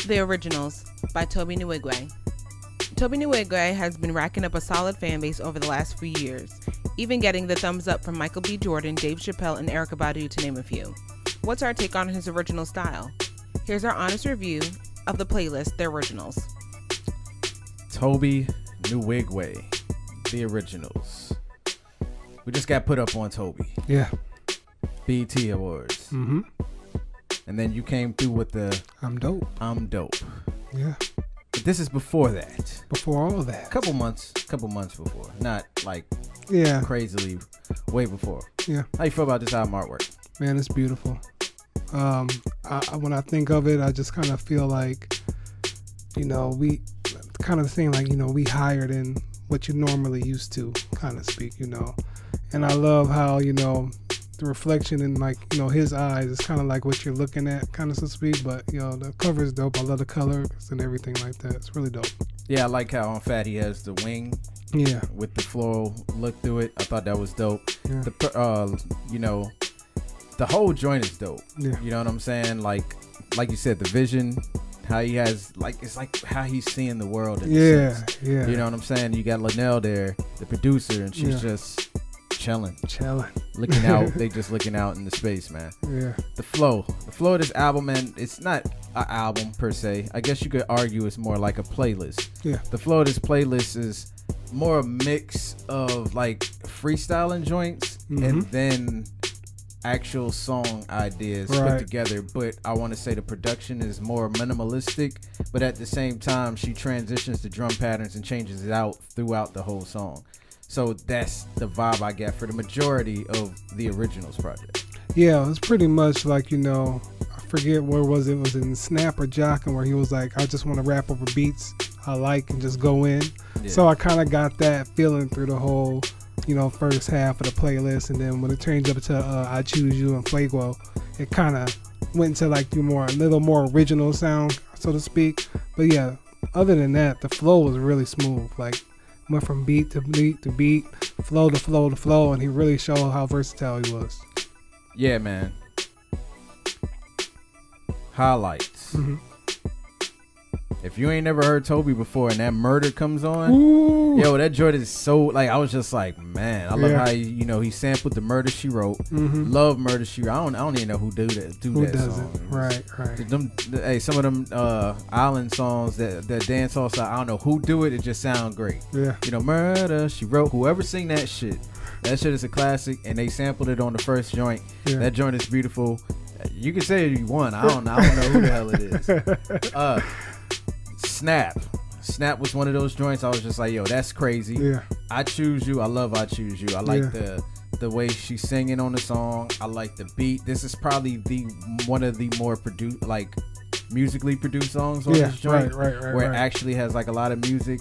The Originals by Tobe Nwigwe. Tobe Nwigwe has been racking up a solid fan base over the last few years, even getting the thumbs up from Michael B. Jordan, Dave Chappelle, and Erykah Badu, to name a few. What's our take on his original style? Here's our honest review of the playlist, The Originals. Tobe Nwigwe, The Originals. We just got put up on Tobe. Yeah. BET Awards. Mm-hmm. And then you came through with the I'm dope. I'm dope. Yeah. But this is before that. Before all of that. Couple months before. Not like crazily way before. Yeah. How you feel about this album artwork? Man, it's beautiful. When I think of it, I just kind of feel like, we kind of thing like, we higher than what you normally used to, kind of speak, And I love how, the reflection in his eyes is kind of like what you're looking at, kind of so to speak. But the cover is dope. I love the colors and everything like that. It's really dope. Yeah, I like how on Fat he has the wing. Yeah. With the floral look through it. I thought that was dope. Yeah. The whole joint is dope. Yeah. You know what I'm saying? Like you said, the vision, how he has it's like how he's seeing the world. Yeah. You know what I'm saying? You got Linnell there, the producer, and she's just chilling, looking out. They just looking out in the space, man. Yeah. The flow of this album, man. It's not an album per se. I guess you could argue it's more like a playlist. Yeah. The flow of this playlist is more a mix of like freestyling joints and then actual song ideas put together. But I want to say the production is more minimalistic, but at the same time she transitions the drum patterns and changes it out throughout the whole song. So that's the vibe I get for the majority of the Originals project. Yeah, it's pretty much like, I forget where was it was in Snap or Jockin' where he was like, I just want to rap over beats I like and just go in. Yeah. So I kind of got that feeling through the whole, first half of the playlist. And then when it changed up to I Choose You and Fuego, it kind of went into like a little more original sound, so to speak. But yeah, other than that, the flow was really smooth. Like, went from beat to beat to beat, flow to flow to flow, and he really showed how versatile he was. Yeah, man. Highlights. Mm-hmm. If you ain't never heard Tobe before and that Murder comes on, yo, that joint is so, like, I was just like, man, I love how he sampled the Murder She Wrote. Mm-hmm. Love Murder She Wrote. I don't even know who do that song. Right. Some of them island songs, that dance hall side, I don't know who do it. It just sound great. Yeah. Murder She Wrote. Whoever sing that shit is a classic, and they sampled it on the first joint. Yeah. That joint is beautiful. You can say you won. I don't know who the hell it is. Snap was one of those joints I was just like, yo, that's crazy. Yeah. I Choose You. I love I Choose You. I like the way she's singing on the song. I like the beat. This is probably one of the more musically produced songs on this joint. Right. Where it actually has like a lot of music.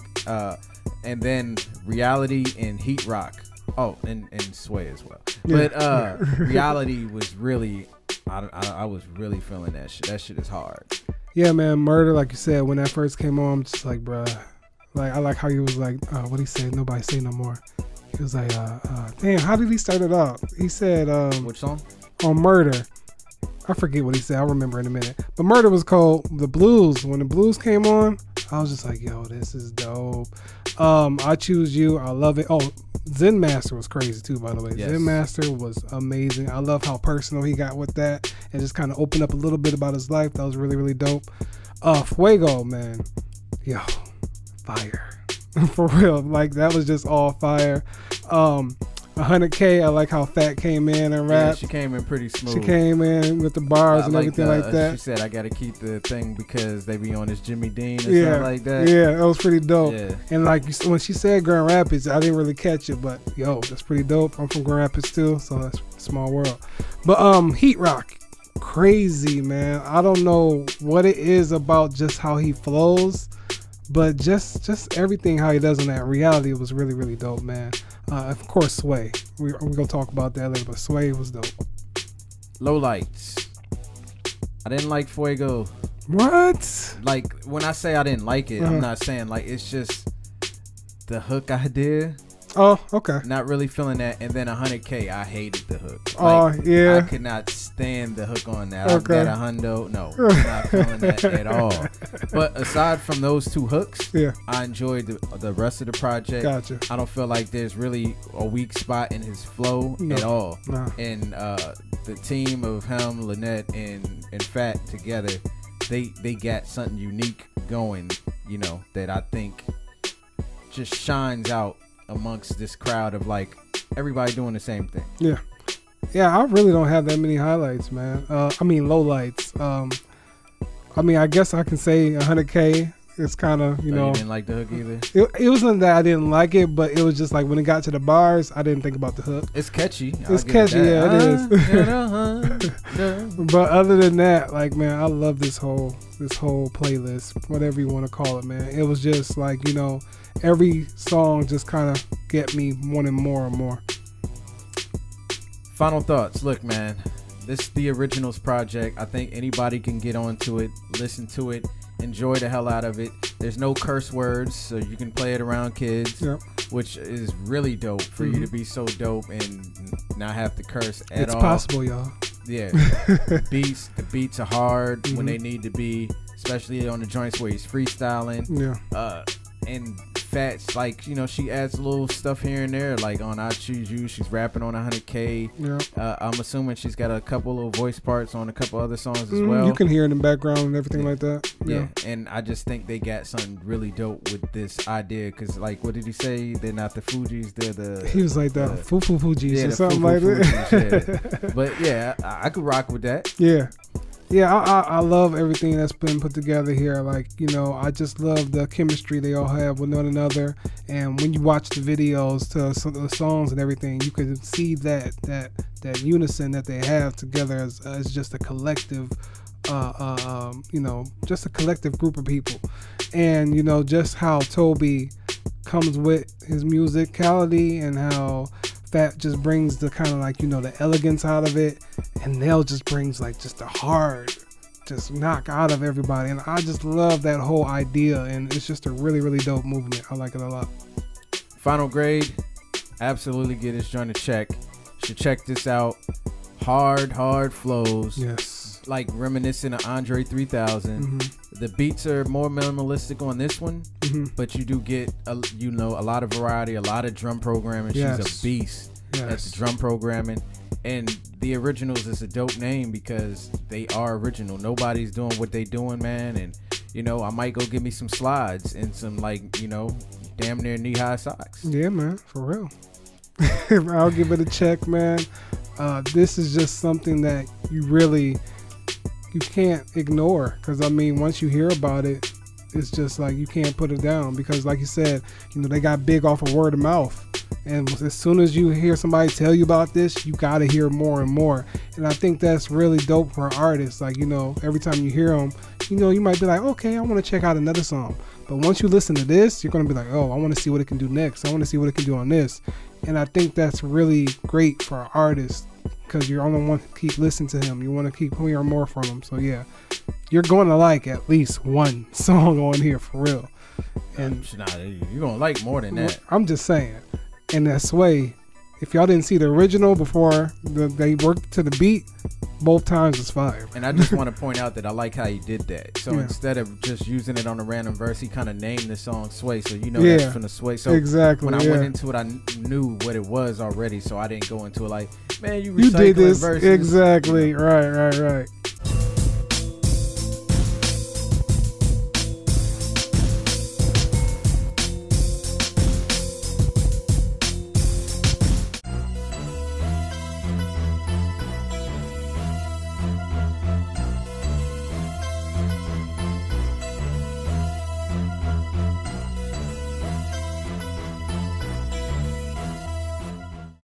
And then Reality and Heat Rock. Oh, and Sway as well. Yeah. But Reality was really, I was really feeling that shit. That shit is hard. Yeah, man, Murder, like you said, when that first came on, I'm just like, bruh. Like, I like how he was like, what he said, nobody say no more. He was like, damn, how did he start it off? He said, which song? On Murder. I forget what he said. I'll remember in a minute. But Murder was called The Blues. When the blues came on, I was just like, yo, this is dope. I Choose You. I love it. Oh, Zen Master was crazy too, by the way. Yes. Zen Master was amazing. I love how personal he got with that and just kind of opened up a little bit about his life. That was really, really dope. Fuego, man. Yo, fire. For real. Like, that was just all fire. 100K, I like how Fat came in and rapped. Yeah, she came in pretty smooth. She came in with the bars and everything like that. She said, I got to keep the thing because they be on this Jimmy Dean and stuff like that. Yeah, that was pretty dope. Yeah. And like when she said Grand Rapids, I didn't really catch it, but yo, that's pretty dope. I'm from Grand Rapids too, so that's a small world. But Heat Rock, crazy, man. I don't know what it is about just how he flows, but just everything how he does in that Reality was really, really dope, man. Of course, Sway. We're going to talk about that later, but Sway was dope. Lowlights. I didn't like Fuego. What? Like, when I say I didn't like it, I'm not saying, like, it's just the hook idea. Oh, okay. Not really feeling that. And then 100K, I hated the hook. Yeah. I could not stand the hook on that. Okay. I got a hundo. No, I'm not feeling that at all. But aside from those two hooks, yeah, I enjoyed the rest of the project. Gotcha. I don't feel like there's really a weak spot in his flow at all. No. And the team of him, Lynette, and Fat together, they got something unique going, you know, that I think just shines out amongst this crowd of like everybody doing the same thing. Yeah, I really don't have that many highlights, man. I mean lowlights. I mean, I guess I can say 100K. It's kind of, you know. You didn't like the hook either? It wasn't that I didn't like it, but it was just like when it got to the bars, I didn't think about the hook. It's catchy. It's catchy, yeah, it is. But other than that, like, man, I love this whole playlist, whatever you want to call it, man. It was just like, you know, every song just kind of get me wanting more and more. Final thoughts. Look, man, this is the Originals project. I think anybody can get onto it, listen to it, enjoy the hell out of it. There's no curse words, so you can play it around kids, which is really dope for you to be so dope and not have to curse at all. It's possible, y'all. Yeah. The beats are hard when they need to be, especially on the joints where he's freestyling. Yeah. And Fat's like, you know, she adds a little stuff here and there, like on I Choose You, she's rapping on 100K. Yeah. I'm assuming she's got a couple little voice parts on a couple other songs as well. You can hear it in the background and everything like that. Yeah. And I just think they got something really dope with this idea, because like, what did he say? They're not the Fugees, they're the... He was like the Fugees or something like that. Yeah. But yeah, I could rock with that. Yeah. Yeah, I love everything that's been put together here. Like, you know, I just love the chemistry they all have with one another. And when you watch the videos to some of the songs and everything, you can see that unison that they have together as just a collective, you know, just a collective group of people. And, you know, just how Tobe comes with his musicality and how Fat just brings the kind of like, you know, the elegance out of it, and Nell just brings like just the hard just knock out of everybody. And I just love that whole idea, and it's just a really, really dope movement. I like it a lot. Final grade, absolutely get this joint a check. Should check this out. Hard flows. Yes. Like reminiscent of Andre 3000. The beats are more minimalistic on this one, but you do get a lot of variety, a lot of drum programming. She's a beast at the drum programming. And the Originals is a dope name because they are original. Nobody's doing what they doing, man. And you know, I might go get me some slides and some, like, you know, damn near knee-high socks. Yeah, man, for real. I'll give it a check, man. This is just something that you can't ignore, because I mean, once you hear about it, it's just like you can't put it down, because like you said, you know, they got big off of word of mouth, and as soon as you hear somebody tell you about this, you got to hear more and more. And I think that's really dope for artists. Like, you know, every time you hear them, you know, you might be like, okay, I want to check out another song, but once you listen to this, you're going to be like, oh, I want to see what it can do next. I want to see what it can do on this. And I think that's really great for artists, because you only want to keep listening to him. You want to keep hearing more from him. So yeah, you're going to like at least one song on here for real. And you're going to like more than that. I'm just saying. And that Sway, if y'all didn't see the original before they worked to the beat, both times is fire. And I just want to point out that I like how he did that. So instead of just using it on a random verse, he kind of named the song Sway. So you know that's from the Sway. So exactly, when I went into it, I knew what it was already. So I didn't go into it like, man, you did this verses. Exactly. Right.